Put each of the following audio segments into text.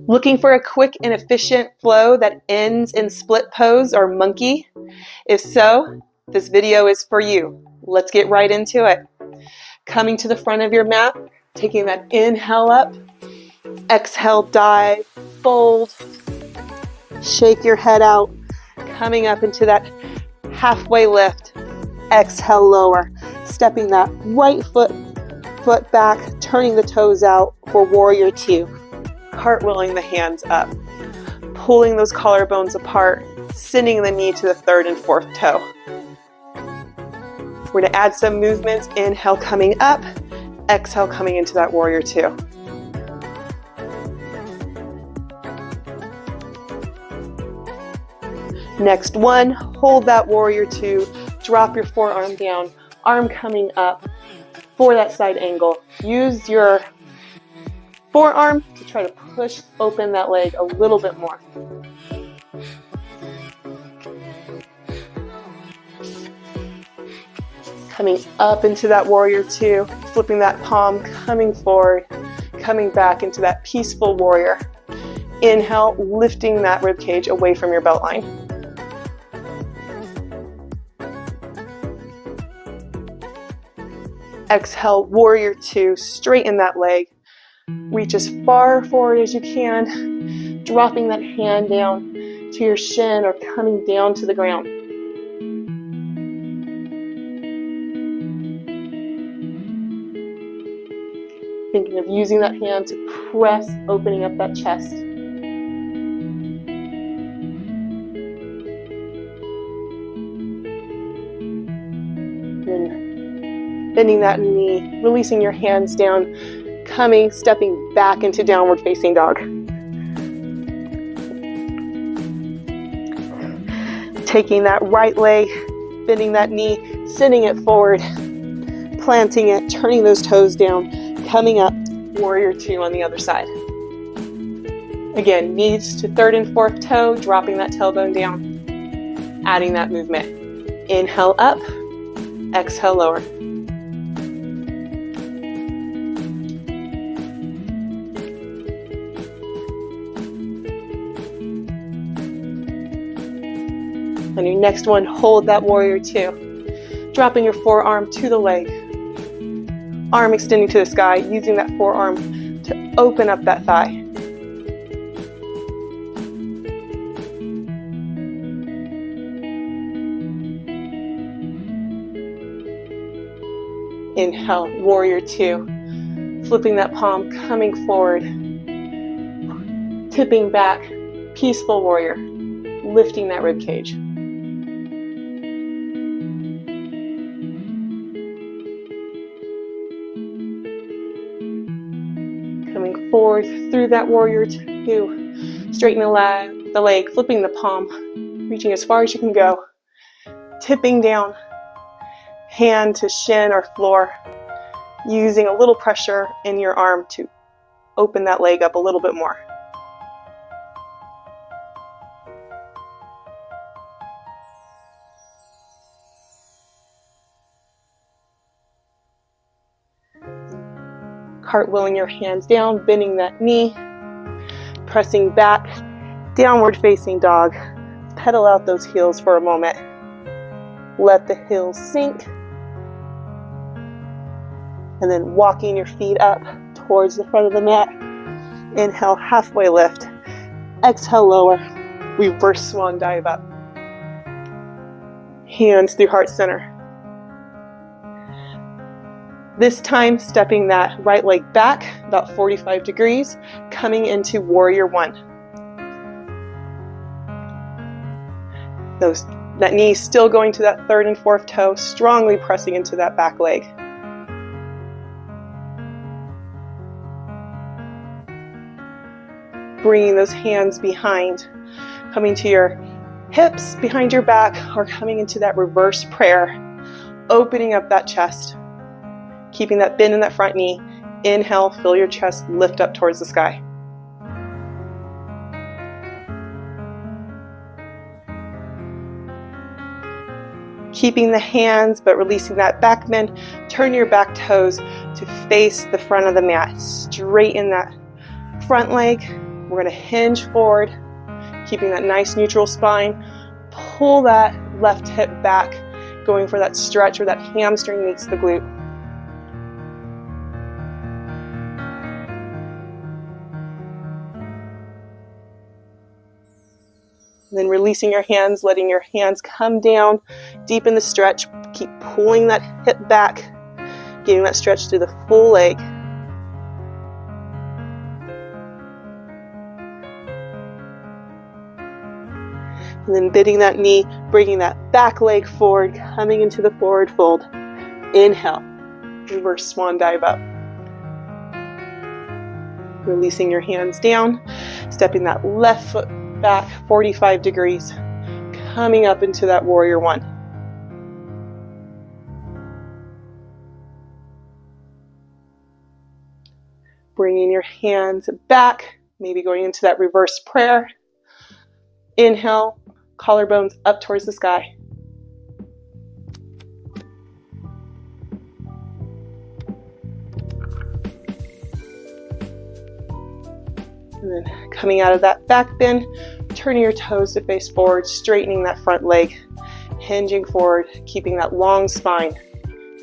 Looking for a quick and efficient flow that ends in split pose or monkey? If so, this video is for you. Let's get right into it. Coming to the front of your mat, taking that inhale up, exhale, dive, fold, shake your head out, coming up into that halfway lift, exhale, lower, stepping that right foot back, turning the toes out for warrior two, cartwheeling the hands up, pulling those collarbones apart, sending the knee to the third and fourth toe. We're going to add some movements. Inhale, coming up, exhale, coming into that warrior two. Next one, hold that warrior two, drop your forearm down, arm coming up for that side angle. Use your forearm to try to push open that leg a little bit more. Coming up into that warrior two, flipping that palm, coming forward, coming back into that peaceful warrior. Inhale, lifting that rib cage away from your belt line. Exhale, warrior two, straighten that leg. Reach as far forward as you can, dropping that hand down to your shin or coming down to the ground. Thinking of using that hand to press, opening up that chest. Bending that knee, releasing your hands down, stepping back into downward facing dog. Taking that right leg, bending that knee, sending it forward, planting it, turning those toes down, coming up, warrior two on the other side. Again, knees to third and fourth toe, dropping that tailbone down, adding that movement. Inhale up, exhale lower. On your next one, hold that warrior two, dropping your forearm to the leg, arm extending to the sky, using that forearm to open up that thigh. Inhale, warrior two, flipping that palm, coming forward, tipping back, peaceful warrior, lifting that rib cage. Coming forward through that warrior two, straighten the leg, flipping the palm, reaching as far as you can go, tipping down, hand to shin or floor, using a little pressure in your arm to open that leg up a little bit more. Cartwheeling your hands down, bending that knee, pressing back, downward facing dog. Pedal out those heels for a moment. Let the heels sink. And then walking your feet up towards the front of the mat. Inhale, halfway lift. Exhale, lower. Reverse swan dive up. Hands through heart center. This time, stepping that right leg back about 45 degrees, coming into warrior one. That knee still going to that third and fourth toe, strongly pressing into that back leg. Bringing those hands behind, coming to your hips, behind your back, or coming into that reverse prayer, opening up that chest. Keeping that bend in that front knee. Inhale, fill your chest, lift up towards the sky. Keeping the hands, but releasing that back bend. Turn your back toes to face the front of the mat. Straighten that front leg. We're going to hinge forward, keeping that nice neutral spine. Pull that left hip back, going for that stretch where that hamstring meets the glute. And then releasing your hands, letting your hands come down, deep in the stretch. Keep pulling that hip back, getting that stretch through the full leg. And then bending that knee, bringing that back leg forward, coming into the forward fold. Inhale, reverse swan dive up. Releasing your hands down, stepping that left foot back 45 degrees, coming up into that warrior one. Bringing your hands back, maybe going into that reverse prayer. Inhale, collarbones up towards the sky. And then coming out of that back bend, turning your toes to face forward, straightening that front leg, hinging forward, keeping that long spine.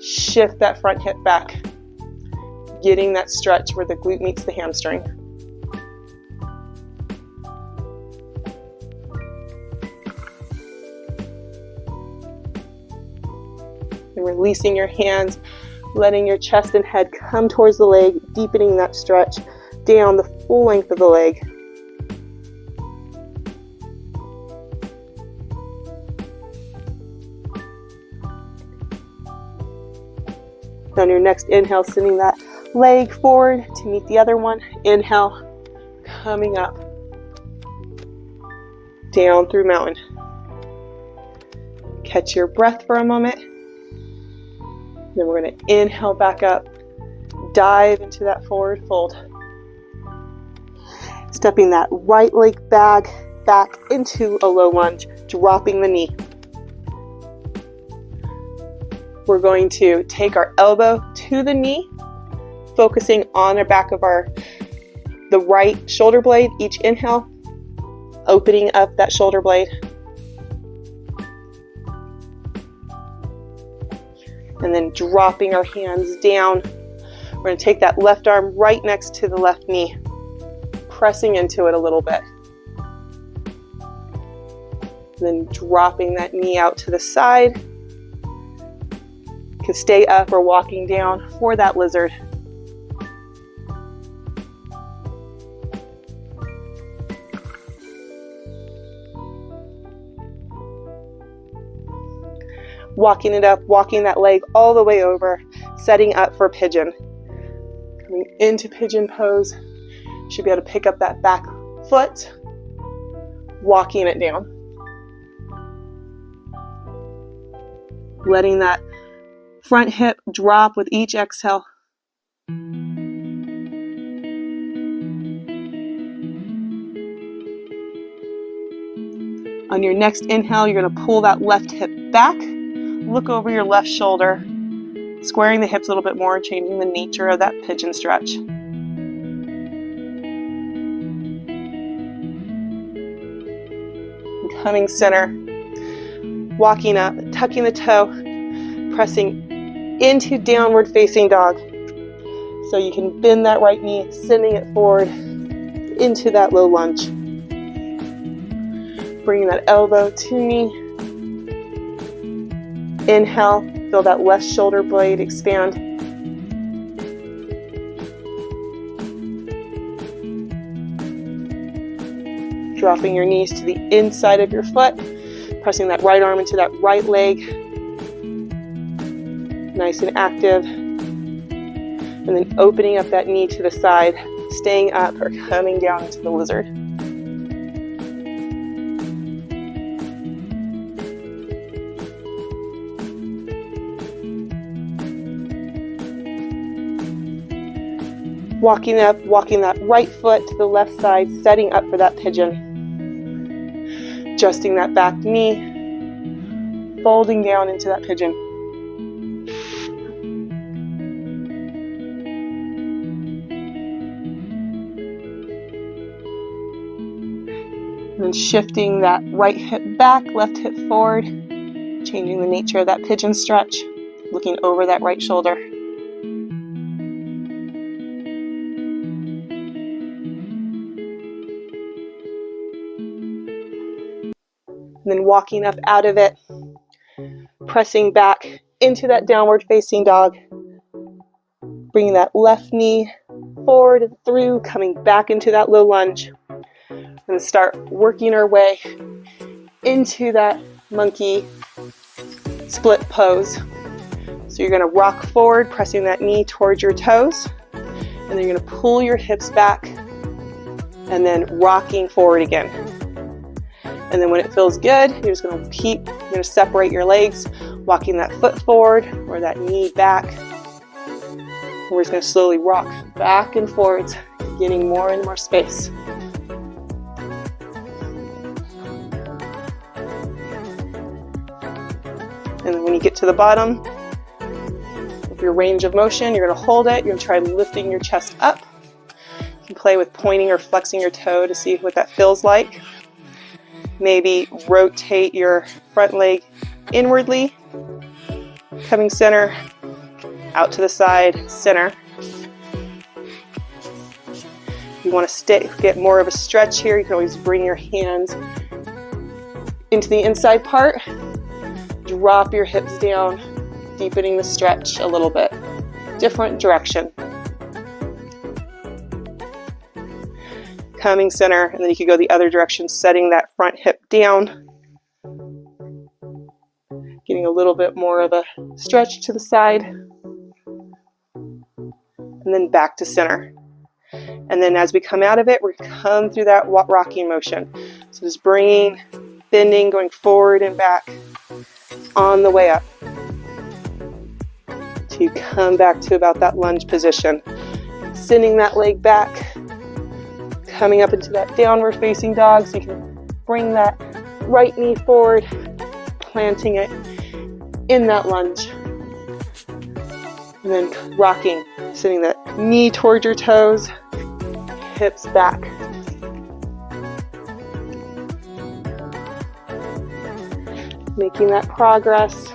Shift that front hip back, getting that stretch where the glute meets the hamstring. And releasing your hands, letting your chest and head come towards the leg, deepening that stretch down the full length of the leg. On your next inhale, sending that leg forward to meet the other one. Inhale, coming up, down through mountain. Catch your breath for a moment. Then we're going to inhale back up, dive into that forward fold. Stepping that right leg back into a low lunge, dropping the knee. We're going to take our elbow to the knee, focusing on the back of the right shoulder blade. Each inhale, opening up that shoulder blade. And then dropping our hands down. We're going to take that left arm right next to the left knee, pressing into it a little bit. And then dropping that knee out to the side. You can stay up or walking down for that lizard. Walking it up, walking that leg all the way over, setting up for pigeon. Coming into pigeon pose, should be able to pick up that back foot, walking it down. Letting that front hip drop with each exhale. On your next inhale, you're going to pull that left hip back. Look over your left shoulder, squaring the hips a little bit more, changing the nature of that pigeon stretch. And coming center, walking up, tucking the toe, pressing into downward facing dog. So you can bend that right knee, sending it forward into that low lunge. Bringing that elbow to knee. Inhale, feel that left shoulder blade expand. Dropping your knees to the inside of your foot, pressing that right arm into that right leg. Nice and active. And then opening up that knee to the side, staying up or coming down into the lizard. Walking up, walking that right foot to the left side, setting up for that pigeon. Adjusting that back knee, folding down into that pigeon. And then shifting that right hip back, left hip forward, changing the nature of that pigeon stretch, looking over that right shoulder. And then walking up out of it, pressing back into that downward facing dog, bringing that left knee forward and through, coming back into that low lunge, and start working our way into that monkey split pose. So you're going to rock forward, pressing that knee towards your toes, and then you're going to pull your hips back and then rocking forward again. And then when it feels good, you're just going to separate your legs, walking that foot forward or that knee back. And we're just going to slowly rock back and forwards, getting more and more space. And then when you get to the bottom, with your range of motion, you're going to hold it. You're going to try lifting your chest up. You can play with pointing or flexing your toe to see what that feels like. Maybe rotate your front leg inwardly, coming center, out to the side, center. If you want to get more of a stretch here, you can always bring your hands into the inside part, drop your hips down, deepening the stretch a little bit. Different direction. Coming center, and then you can go the other direction, setting that front hip down, getting a little bit more of a stretch to the side, and then back to center. And then as we come out of it, we're going to come through that rocking motion. So just bringing, bending, going forward and back on the way up to come back to about that lunge position. Sending that leg back, coming up into that downward facing dog, so you can bring that right knee forward, planting it in that lunge. And then rocking, sending that knee towards your toes, hips back. Making that progress.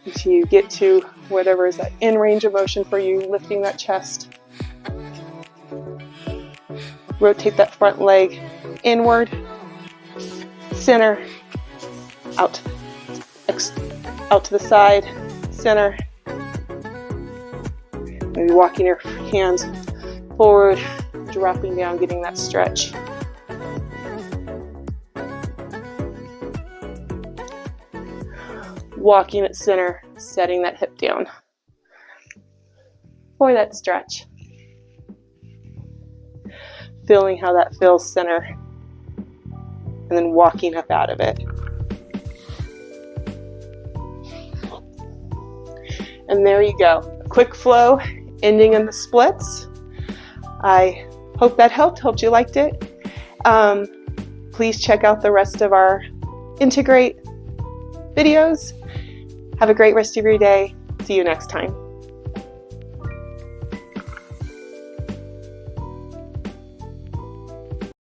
Until you get to whatever is that in range of motion for you, lifting that chest. Rotate that front leg inward, center, out to the side, center. Maybe walking your hands forward, dropping down, getting that stretch. Walking at center, setting that hip down for that stretch. Feeling how that feels center, and then walking up out of it. And there you go. Quick flow, ending in the splits. I hope that helped. Hope you liked it. Please check out the rest of our Integrate videos. Have a great rest of your day. See you next time.